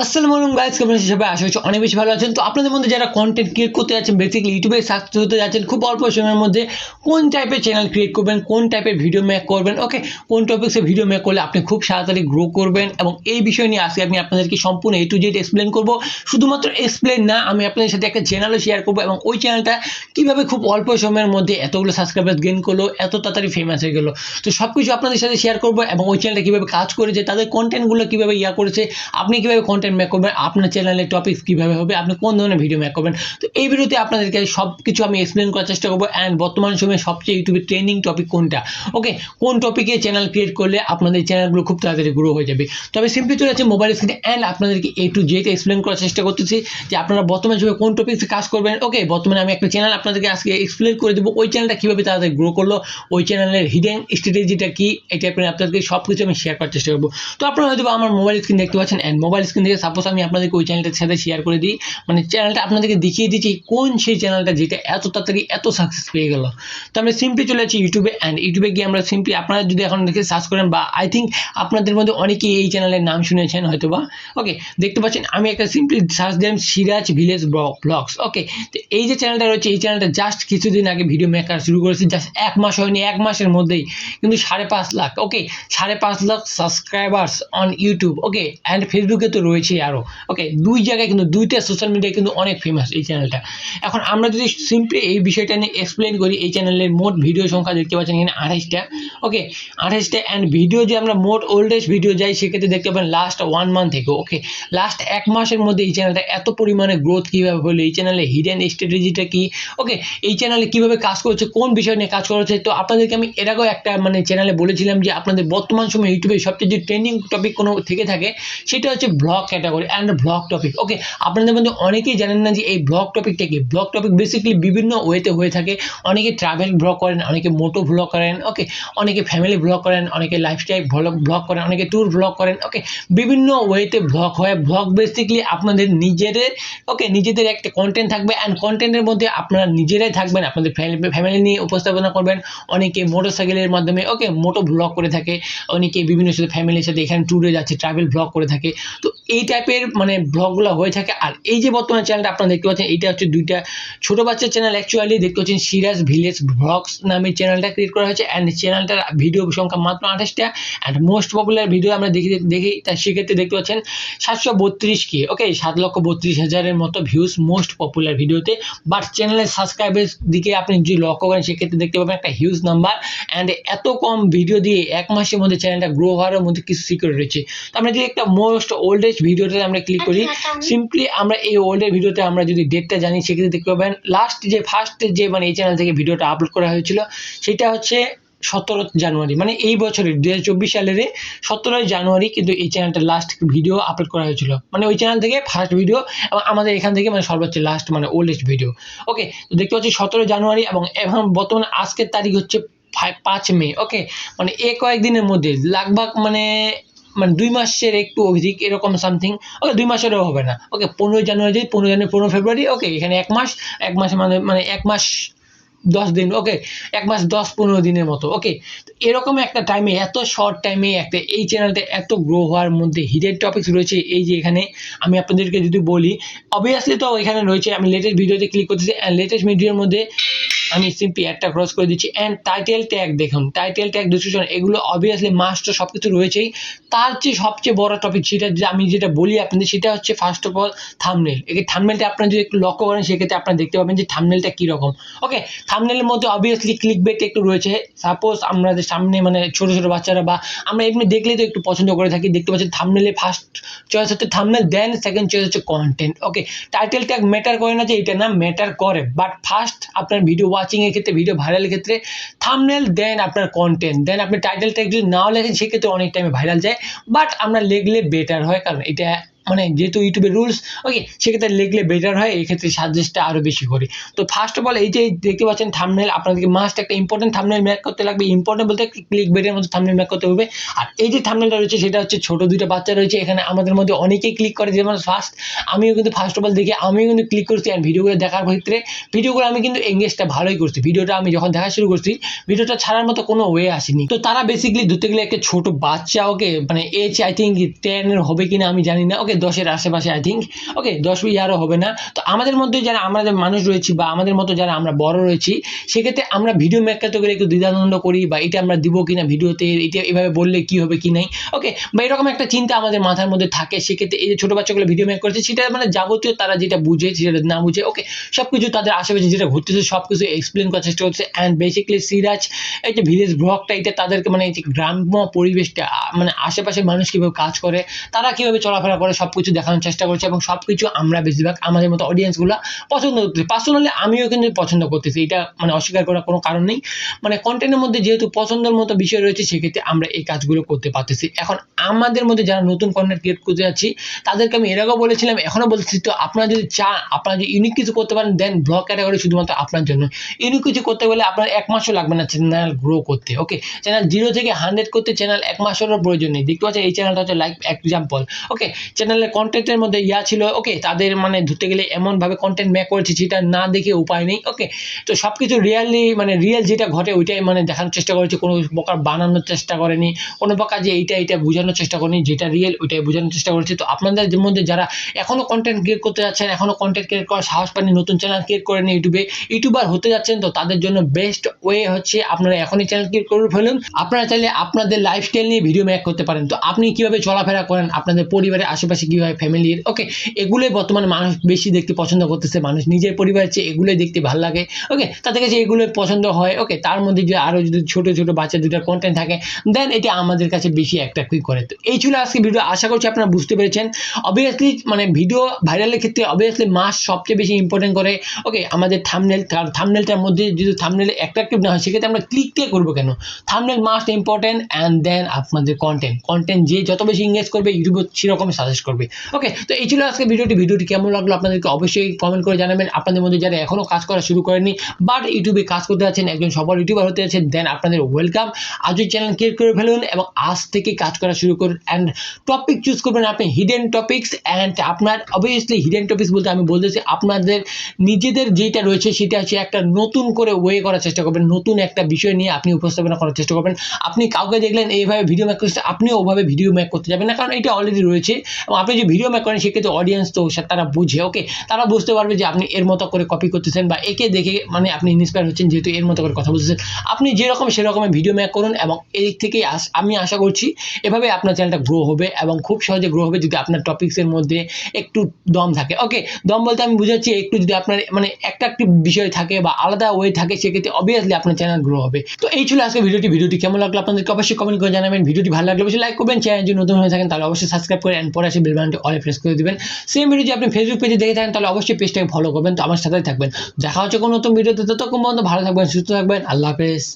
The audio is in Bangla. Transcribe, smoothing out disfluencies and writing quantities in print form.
আসসালামু আলাইকুম গাইস, কেমন আছেন সবাই? আশা করছি অনেক বেশি ভালো আছেন। তো আপনাদের মধ্যে যারা কন্টেন্ট ক্রিয়েট করতে যাচ্ছেন, বেসিক্যালি ইউটিউবে সাকসেস হতে যাচ্ছেন খুব অল্প সময়ের মধ্যে, কোন টাইপের চ্যানেল ক্রিয়েট করবেন, কোন টাইপের ভিডিও মেক করবেন, ওকে, কোন টপিক্সে ভিডিও মেক করলে আপনি খুব তাড়াতাড়ি গ্রো করবেন, এবং এই বিষয় নিয়ে আজকে আমি আপনাদেরকে সম্পূর্ণ A to Z এক্সপ্লেন করব। শুধুমাত্র এক্সপ্লেন না, আমি আপনাদের সাথে একটা চ্যানেলও শেয়ার করব, এবং ওই চ্যানেলটা কিভাবে খুব অল্প সময়ের মধ্যে এতগুলো সাবস্ক্রাইবার গেইন করলো, এত তাড়াতাড়ি ফেমাস হয়ে গেল। তো সব কিছু আপনাদের সাথে শেয়ার করবো, এবং ওই চ্যানেলটা কীভাবে কাজ করেছে, তাদের কন্টেন্টগুলো কীভাবে করেছে, আপনি কীভাবে কন্টেন্ট মেক করবেন, আপনার চ্যানেলের টপিক কীভাবে হবে, আপনি কোন ধরনের ভিডিও মেক করবেন। তো এই ভিডিওতে আপনাদেরকে সব কিছু আমি এক্সপ্লেন করার চেষ্টা করবো। অ্যান্ড বর্তমান সময়ে সবচেয়ে ইউটিউবে ট্রেন্ডিং টপিক কোনটা, ওকে, কোন টপিকে চ্যানেল ক্রিয়েট করলে আপনাদের চ্যানেলগুলো খুব তাড়াতাড়ি গ্রো হয়ে যাবে। তবে সিম্পলি চলে যাচ্ছে মোবাইল স্ক্রিনে, অ্যান্ড আপনাদেরকে A to Z এক্সপ্লেন করার চেষ্টা করতেছি যে আপনারা বর্তমান সময়ে কোন টপিকে কাজ করবেন। ওকে, বর্তমানে আমি একটা চ্যানেল আপনাদেরকে আজকে এক্সপ্লেন করে দেবো, ওই চ্যানেলটা কীভাবে তাড়াতাড়ি গ্রো করলো, ওই চ্যানেলের হিডেন স্ট্র্যাটেজিটা কি, এই টাইপের আপনাদেরকে সব কিছু আমি শেয়ার করার চেষ্টা করবো। তো আপনারা হয়তো আমার মোবাইল স্ক্রিন দেখতে পাচ্ছেন, অ্যান্ড মোবাইল স্ক্রিন থেকে সাপোজ আমি আপনাদেরকে ওই চ্যানেলটার সাথে শেয়ার করে দিই, মানে চ্যানেলটা আপনাদেরকে দেখিয়ে দিচ্ছি কোন সেই চ্যানেলটা যেটা এত তাড়াতাড়ি এত সাকসেস পেয়ে গেল। তো আমরা সিম্পলি চলে যাচ্ছি ইউটিউবে, অ্যান্ড ইউটিউবে গিয়ে আমরা সিম্পলি, আপনারা যদি এখন দেখে সার্চ করেন, বা আই থিঙ্ক আপনাদের মধ্যে অনেকেই এই চ্যানেলের নাম শুনেছেন হয়তো বা, ওকে, দেখতে পাচ্ছেন আমি একটা সিম্পলি সার্চ দিলাম সিরাজ ভিলেজ ব্লগস। ওকে, তো এই যে চ্যানেলটা রয়েছে, এই চ্যানেলটা জাস্ট কিছুদিন আগে ভিডিও মেকার শুরু করেছে, জাস্ট 1 মাস হয়নি, 1 মাসের মধ্যেই কিন্তু 5.5 লাখ, ওকে, 5.5 lakh subscribers on YouTube. Okay, and ফেসবুকে তো রয়েছে আরও। ওকে, দুই জায়গায় কিন্তু, দুইটা সোশ্যাল মিডিয়ায় কিন্তু অনেক ফেমাস এই চ্যানেলটা। এখন আমরা যদি সিম্পলি এই বিষয়টা নিয়ে এক্সপ্লেন করি, এই চ্যানেলের মোট ভিডিও সংখ্যা দেখতে পাচ্ছেন এখানে 28টা। ওকে, 28টা, অ্যান্ড ভিডিও যে আমরা মোট ওল্ডেস্ট ভিডিও যাই, সেক্ষেত্রে দেখতে পাবেন লাস্ট 1 মান্থ থেকে। ওকে, লাস্ট 1 মাসের মধ্যে এই চ্যানেলটা এত পরিমাণে গ্রোথ কীভাবে হলো, এই চ্যানেলের হিডেন স্ট্র্যাটেজিটা কি, ওকে, এই চ্যানেলে কীভাবে কাজ করছে, কোন বিষয় নিয়ে কাজ করেছে। তো আপনাদেরকে আমি এর আগেও একটা চ্যানেলে বলেছিলাম যে আপনাদের বর্তমান সময় ইউটিউবে সবচেয়ে যে ট্রেন্ডিং টপিক কোনো থেকে থাকে, সেটা হচ্ছে blog category and blog topic. Okay, আপনাদের মধ্যে অনেকেই জানেন না যে এই ব্লগ টপিকটা কি। ব্লগ টপিক বেসিক্যালি বিভিন্ন ওয়েতে হয়ে থাকে। অনেকে ট্রাভেল ব্লগ করেন, অনেকে মোটো ব্লগ করেন, ওকে, অনেকে ফ্যামিলি ব্লগ করেন, অনেকে লাইফস্টাইল ব্লগ করেন, অনেকে ট্যুর ব্লগ করেন। ওকে, বিভিন্ন ওয়েতে ব্লগ হয়। ব্লগ বেসিক্যালি আপনাদের নিজেদের, ওকে, নিজেদের একটা কন্টেন্ট থাকবে, অ্যান্ড কন্টেন্টের মধ্যে আপনারা নিজেরাই থাকবেন, আপনাদের ফ্যামিলি নিয়ে উপস্থাপনা করবেন। অনেকে মোটরসাইকেলের মাধ্যমে, ওকে, মোটো ব্লগ করে থাকে, অনেকে বিভিন্ন সাথে ফ্যামিলির সাথে এখানে ট্যুরে যাচ্ছে, ট্রাভেল ব্লগ করে থাকে। তো এই টাইপের ব্লগগুলো হয়ে থাকে। আর এই যে বর্তমান চ্যানেলটা আপনারা দেখতে পাচ্ছেন, এইটা হচ্ছে দুইটা ছোটো বাচ্চার চ্যানেল। অ্যাকচুয়ালি দেখতে পাচ্ছেন সিরাজ ভিলেজ ব্লগস নামে চ্যানেলটা ক্রিয়েট করা হয়েছে, অ্যান্ড চ্যানেলটার ভিডিও সংখ্যা মাত্র 28টা, অ্যান্ড মোস্ট পপুলার ভিডিও আমরা দেখি তার সেক্ষেত্রে দেখতে পাচ্ছেন 732K। ওকে, 7,32,000-এর মতো ভিউজ মোস্ট পপুলার ভিডিওতে। বাট চ্যানেলের সাবস্ক্রাইবারের দিকে আপনি যদি লক্ষ্য করেন, সেক্ষেত্রে দেখতে পাবেন একটা হিউজ নাম্বার, অ্যান্ড এত কম ভিডিও দিয়ে 1 মাসের মধ্যে চ্যানেলটা গ্রো হওয়ার মধ্যে কিছু সিক্রেট রয়েছে। তো আমরা যদি একটা মোস্ট ওল্ডেস্ট ভিডিওতে আমরা ক্লিক করি, সিম্পলি আমরা এই ওল্ডের ভিডিওতে আমরা যদি ডেটটা জানি, সেক্ষেত্রে দেখতে পাবেন লাস্ট যে ফার্স্ট যে এই চ্যানেল থেকে ভিডিওটা আপলোড করা হয়েছিল, সেটা হচ্ছে 17 জানুয়ারি, এই বছরের 2024 সালের 17 জানুয়ারি কিন্তু এই চ্যানেলটা লাস্ট ভিডিও আপলোড করা হয়েছিল। ওই চ্যানেল থেকে ফার্স্ট ভিডিও, এবং আমাদের এখান থেকে সর্বোচ্চ লাস্ট ওল্ডেস্ট ভিডিও। ওকে, তো দেখতে পাচ্ছি 17 জানুয়ারি, এবং এখন বর্তমানে আজকের তারিখ হচ্ছে 5 মে। ওকে, এই কয়েকদিনের মধ্যে লাগভাগ 2 মাসের একটু অধিক এরকম সামথিং। ওকে, 2 মাসেরও হবে না। ওকে, 15 জানুয়ারি, 15 ফেব্রুয়ারি। ওকে, এখানে 1 মাস, 1 মাসে 1 মাস 10 দিন। ওকে, 1 মাস 10-15 দিনের মতো। ওকে, এরকম একটা টাইমে, এত শর্ট টাইমে একটা এই চ্যানেলটা এত গ্রো হওয়ার মধ্যে হিডেন টপিকস রয়েছে। এই যে এখানে আমি আপনাদেরকে যদি বলি, অবভিয়াসলি তো এখানে রয়েছে, আমি লেটেস্ট ভিডিওতে ক্লিক করতেছি, অ্যান্ড লেটেস্ট ভিডিওর মধ্যে আমি সিম্পলি একটা ক্রস করে দিচ্ছি, অ্যান্ড টাইটেল ট্যাগ দেখুন, টাইটেল ট্যাগ, ডিসক্রিপশন, এগুলো অবভিয়াসলি মাস্ট, সব কিছু রয়েছেই। তার চেয়ে সবচেয়ে বড় টপিক সেটা যে আমি যেটা বলি আপনাদের, সেটা হচ্ছে ফার্স্ট অফ অল থাম্বনেল। এই থাম্বনেলটা আপনারা যদি একটু লক্ষ্য করেন, সেক্ষেত্রে আপনারা দেখতে পাবেন যে থাম্বনেলটা কীরকম। ওকে, থাম্বনেলের মধ্যে অবভিয়াসলি ক্লিক বেট একটু রয়েছে। সাপোজ আমাদের সামনে ছোটো ছোটো বাচ্চারা, বা আমরা এমনি দেখলেই তো একটু পছন্দ করে থাকি, দেখতে পাচ্ছেন থাম্বনেলে ফার্স্ট চয়েস হচ্ছে থাম্বনেল, দেন সেকেন্ড চয়েস হচ্ছে কন্টেন্ট। ওকে, টাইটেল ট্যাগ ম্যাটার করে না যে এটা না, ম্যাটার করে, বাট ফার্স্ট আপনার ভিডিও ওয়াচিং এর ক্ষেত্রে, ভিডিও ভাইরালের ক্ষেত্রে থাম্বনেল, দেন আপনার কন্টেন্ট, দেন আপনি টাইটেল ট্যাগ যদি নাও লেখেন, সেক্ষেত্রে অনেক টাইমে ভাইরাল যায়, বাট আমরা লিখলে বেটার হয়, কারণ এটা যেহেতু ইউটিউবের রুলস। ওকে, সেক্ষেত্রে লিখলে বেটার হয়, এই ক্ষেত্রে সাজেস্টটা আরও বেশি করি। তো ফার্স্ট অফ অল এই যে দেখতে পাচ্ছেন থাম্বনেল, আপনাদেরকে মাস্ট একটা ইম্পর্টেন্ট থাম্বনেল মেক করতে লাগবে। ইম্পর্টেন্ট বলতে ক্লিক বেটের মধ্যে থাম্বনেল মেক করতে হবে। আর এই যে থাম্বনেলটা রয়েছে, সেটা হচ্ছে ছোটো দুইটা বাচ্চা রয়েছে এখানে, আমাদের মধ্যে অনেকেই ক্লিক করে, যেমন ফার্স্ট আমিও কিন্তু ফার্স্ট অফ অল দেখি, আমিও কিন্তু ক্লিক করছি, আর ভিডিওগুলো দেখার ক্ষেত্রে ভিডিওগুলো আমি কিন্তু এঙ্গেজটা ভালোই করছি। ভিডিওটা আমি যখন দেখা শুরু করছি, ভিডিওটা ছাড়ার মতো কোনো ওয়ে আসেনি। তো তারা বেসিক্যালি ধরতে গেলে একটা ছোটো বাচ্চা, ওকে, এজ আই থিঙ্ক 10 হবে কিনা আমি জানি না। ওকে, 10-এর আশেপাশে আই থিঙ্ক, ওকে 10 ইয়ারও হবে না। তো আমাদের মধ্যে যারা আমাদের মানুষ রয়েছি বা আমাদের মতো যারা আমরা বড় রয়েছি, সেক্ষেত্রে আমরা ভিডিও মেক করতে গেলে একটু দ্বিধাদ্বন্দ্ব করি, বা এটা আমরা দিব কিনা ভিডিওতে, এটা এভাবে বললে কি হবে কি নাই, ওকে, বা এরকম একটা চিন্তা আমাদের মাথার মধ্যে থাকে। সেক্ষেত্রে এই যে ছোট বাচ্চাগুলো ভিডিও মেক করছে, সেটা মানে যাবতীয় তারা যেটা বুঝে সেটা না বুঝে, ওকে, সবকিছু তাদের আশেপাশে যেটা ঘটতেছে সবকিছু এক্সপ্লেন করার চেষ্টা করছে। অ্যান্ড বেসিক্যালি সিরাজ এই যে ভিলেজ ব্লগটা, এটা তাদেরকে মানে এই যে গ্রাম্য পরিবেশটা, মানে আশেপাশের মানুষ কিভাবে কাজ করে, তারা কিভাবে চলাফেরা করে, সবকিছু দেখানোর চেষ্টা করছে। এবং সবকিছু আমরা বেশিরভাগ আমাদের মতো অডিয়েন্সগুলো পছন্দ করতেছি। পার্সোনালি আমিও কিন্তু পছন্দ করতেছি, এটা মানে অস্বীকার করার কোনো কারণ নেই। মানে কন্টেন্টের মধ্যে যেহেতু পছন্দের মতো বিষয় রয়েছে, সেক্ষেত্রে আমরা এই কাজগুলো করতে পারতেছি। এখন আমাদের মধ্যে যারা নতুন কন্টেন্ট ক্রিয়েট করতে যাচ্ছি, তাদেরকে আমি এর আগেও বলেছিলাম, এখনো বলছি, তো আপনারা যদি চান, আপনারা যদি ইউনিক কিছু করতে পারেন, দেন ব্লগ ক্যাটাগরি শুধুমাত্র আপনার জন্য। ইউনিক কিছু করতে গেলে আপনার 1 মাসও লাগবে না চ্যানেল গ্রো করতে, ওকে, চ্যানেল 0 থেকে 100 করতে চ্যানেল 1 মাসেরও প্রয়োজন নেই। দেখতে পাচ্ছেন এই চ্যানেলটা হচ্ছে লাইক এক্সাম্পল, ওকে, চ্যানেলের কন্টেন্টের মধ্যে ছিল, ওকে, তাদের মানে ধরতে গেলে এমনভাবে কন্টেন্ট মেক করেছে যেটা না দেখে উপায় নেই, ওকে। তো সবকিছু রিয়েলি মানে রিয়েল যেটা ঘটে ওইটাই মানে দেখানোর চেষ্টা করেছে, কোনো প্রকার বানানোর চেষ্টা করেনি, কোনো প্রকার যে এইটা বোঝানোর চেষ্টা করেনি, যেটা রিয়েল ওইটাই বোঝানোর চেষ্টা করেছে। তো আপনাদের মধ্যে যারা এখনো কন্টেন্ট ক্রিয়েট করতে যাচ্ছেন, এখনো কন্টেন্ট ক্রিয়েট করার সাহস পাননি, নতুন চ্যানেল ক্রিয়েট করেন ইউটিউবার হতে যাচ্ছেন, তো তাদের জন্য বেস্ট ওয়ে হচ্ছে আপনারা এখনই চ্যানেল ক্রিয়েট করে ফেলুন। আপনারা চাইলে আপনাদের লাইফস্টাইল নিয়ে ভিডিও মেক করতে পারেন। তো আপনি কিভাবে চলাফেরা করেন, আপনাদের পরিবারের আশেপাশে কিভাবে, ফ্যামিলির, ওকে, এগুলোই বর্তমানে মানুষ বেশি দেখতে পছন্দ করতেছে। মানুষ নিজের পরিবারের চেয়ে এগুলোই দেখতে ভালো লাগে, ওকে, তাদের কাছে এগুলোই পছন্দ হয়, ওকে। তার মধ্যে যে আরো যদি ছোট ছোট বাচ্চা দুটার কন্টেন্ট থাকে, দেন এটা আমাদের কাছে বেশি অ্যাট্রাক্টিভ করে। তো এই ছিল আজকে ভিডিও, আশা করছি আপনারা বুঝতে পেরেছেন। অবভিয়াসলি মানে ভিডিও ভাইরালের ক্ষেত্রে অবভিয়াসলি মাস সবচেয়ে বেশি ইম্পর্টেন্ট করে, ওকে, আমাদের থাম্বনেল, থাম্বনেলটার মধ্যে যদি থাম্বনেল অ্যাট্রাক্টিভ না হয়, সেক্ষেত্রে আমরা ক্লিক করবো কেন? Thumbnail must important, and then আপনাদের কন্টেন্ট যে যত বেশি ইংগেজ করবে, ইউটিউব সেরকমই সাজেস্ট করবে, ওকে। তো এই ছিল আজকে ভিডিওটি কেমন লাগলো আপনাদেরকে অবশ্যই কমেন্ট করে জানাবেন। আপনাদের মধ্যে যারা এখনো কাজ করা শুরু করেনি বাট ইউটিউবে কাজ করতে যাচ্ছেন, একজন সফল ইউটিউবার হতে যাচ্ছেন, দেন আপনাদের ওয়েলকাম। আজই চ্যানেল ক্রিয়েট করে ফেলুন এবং আজ থেকে কাজ করা শুরু করুন। অ্যান্ড টপিক চুজ করবেন আপনি হিডেন টপিকস, অ্যান্ড আপনার অবভিয়াসলি হিডেন টপিকস বলতে আমি বলতেছি আপনাদের নিজেদের যেটা রয়েছে সেটা হচ্ছে একটা নতুন করে ওয়ে করার চেষ্টা করবেন, নতুন একটা বিষয় নিয়ে আপনি উপস্থাপনা করার চেষ্টা করবেন। আপনি কাউকে দেখলেন এইভাবে ভিডিও মেক করছে, আপনিও ওভাবে ভিডিও মেক করতে যাবেন না, কারণ এটা অলরেডি রয়েছে। এবং আপনি যে ভিডিও মেক করেন, সেক্ষেত্রে অডিয়েন্স তো তারা বুঝে, ওকে, তারা বুঝতে পারবে যে আপনি এর মতো করে কপি করতেছেন, বা একে দেখে মানে আপনি ইন্সপায়ার হচ্ছেন, যেহেতু এর মতো করে কথা বলতেছেন। আপনি যেরকম সেরকমের ভিডিও মেক করুন, এবং এই থেকেই আমি আশা করছি এভাবে আপনার চ্যানেলটা গ্রো হবে, এবং খুব সহজে গ্রো হবে যদি আপনার টপিক্সের মধ্যে একটু দম থাকে, ওকে। দম বলতে আমি বুঝাচ্ছি একটু যদি আপনার মানে একটা বিষয় থাকে বা আলাদা ওয়ে থাকে, সেক্ষেত্রে অবভিয়াসলি আপনার চ্যানেল গ্রো হবে। তো এই ছিল আজকে ভিডিওটি কেমন লাগলো আপনাদেরকে অবশ্যই কমেন্ট করে জানাবেন। ভিডিওটি ভালো লাগলে অবশ্যই লাইক করবেন, চ্যানেল যদি নতুন হয়ে থাকেন তাহলে অবশ্যই সাবস্ক্রাইব করে অ্যান্ড পরে আসে বেল বাটনটি অলে প্রেস করে দিবেন। সেম ভিডিও যদি আপনি ফেসবুক পেজে দেখে থাকেন, তাহলে অবশ্যই পেজটাকে ফলো করবেন। তো আমার সাথেই থাকবেন, দেখা হচ্ছে কোনো নতুন ভিডিওতে। ততক্ষণ পর্যন্ত ভালো থাকবেন, সুস্থ থাকবেন, আল্লাহ হাফেজ।